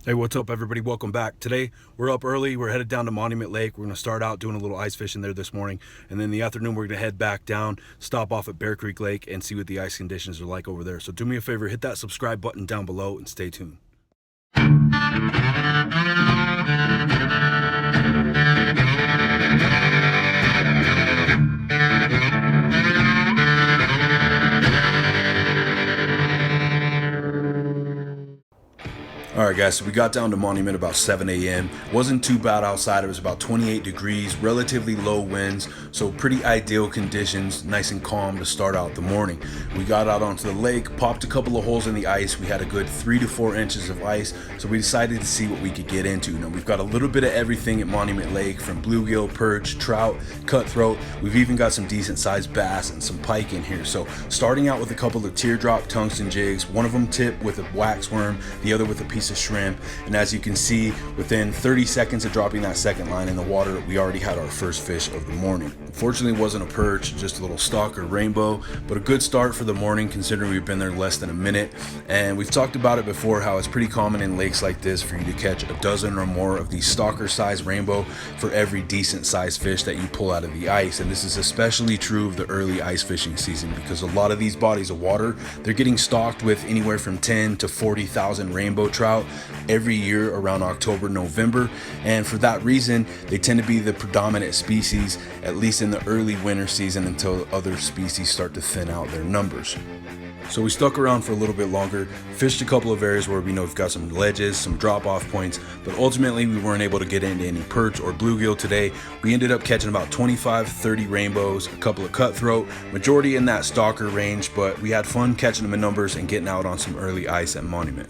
Hey, what's up everybody? Welcome back. Today we're up early. We're headed down to Monument Lake. We're going to start out doing a little ice fishing there this morning, and then in the afternoon we're going to head back down, stop off at Bear Creek Lake and see what the ice conditions are like over there. So do me a favor, hit that subscribe button down below and stay tuned. Alright guys, so we got down to Monument about 7 a.m. Wasn't too bad outside. It was about 28 degrees, relatively low winds, so pretty ideal conditions, nice and calm to start out the morning. We got out onto the lake, popped a couple of holes in the ice. We had a good 3 to 4 inches of ice, so we decided to see what we could get into. Now we've got a little bit of everything at Monument Lake, from bluegill, perch, trout, cutthroat. We've even got some decent sized bass and some pike in here. So starting out with a couple of teardrop tungsten jigs, one of them tipped with a wax worm, the other with a piece of shrimp, and as you can see, within 30 seconds of dropping that second line in the water, we already had our first fish of the morning. Unfortunately, it wasn't a perch, just a little stalker rainbow, but a good start for the morning considering we've been there less than a minute. And we've talked about it before, how it's pretty common in lakes like this for you to catch a dozen or more of these stalker size rainbow for every decent sized fish that you pull out of the ice. And this is especially true of the early ice fishing season, because a lot of these bodies of water, they're getting stocked with anywhere from 10 to 40,000 rainbow trout every year around October, November, and for that reason they tend to be the predominant species, at least in the early winter season, until other species start to thin out their numbers. So we stuck around for a little bit longer, fished a couple of areas where we know we've got some ledges, some drop-off points, but ultimately we weren't able to get into any perch or bluegill today. We ended up catching about 25-30 rainbows, a couple of cutthroat, majority in that stalker range, but we had fun catching them in numbers and getting out on some early ice at Monument.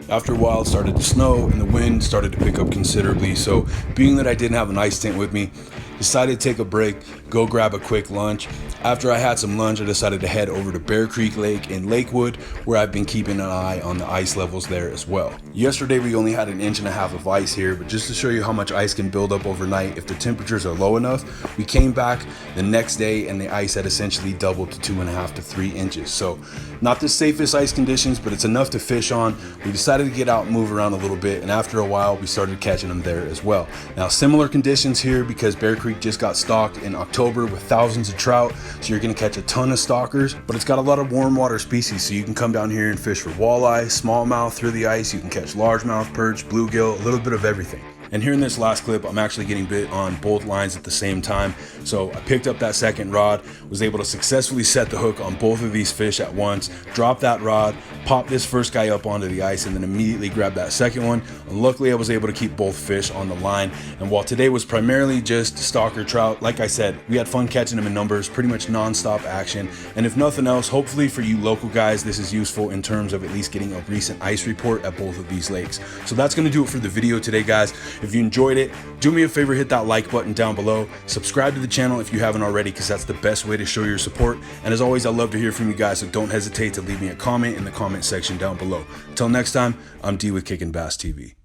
After a while, it started to snow and the wind started to pick up considerably, so being that I didn't have an ice tent with me, decided to take a break, go grab a quick lunch. After I had some lunch, I decided to head over to Bear Creek Lake in Lakewood, where I've been keeping an eye on the ice levels there as well. Yesterday we only had 1.5 inches of ice here, but just to show you how much ice can build up overnight if the temperatures are low enough, we came back the next day and the ice had essentially doubled to 2.5 to 3 inches. So not the safest ice conditions, but it's enough to fish on. We decided to get out and move around a little bit, and after a while we started catching them there as well. Now similar conditions here, because Bear Creek just got stocked in October with thousands of trout, so you're going to catch a ton of stalkers, but it's got a lot of warm water species, so you can come down here and fish for walleye, smallmouth through the ice. You can catch largemouth, perch, bluegill, a little bit of everything. And here in this last clip, I'm actually getting bit on both lines at the same time. So I picked up that second rod, was able to successfully set the hook on both of these fish at once, drop that rod, pop this first guy up onto the ice, and then immediately grab that second one. And luckily I was able to keep both fish on the line. And while today was primarily just stalker trout, like I said, we had fun catching them in numbers, pretty much non-stop action. And if nothing else, hopefully for you local guys, this is useful in terms of at least getting a recent ice report at both of these lakes. So that's going to do it for the video today, guys. If you enjoyed it, do me a favor, hit that like button down below, subscribe to the channel if you haven't already, because that's the best way to show your support. And as always, I love to hear from you guys, so don't hesitate to leave me a comment in the comment section down below. Until next time, I'm D with Kickin' Bass TV.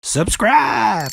Subscribe!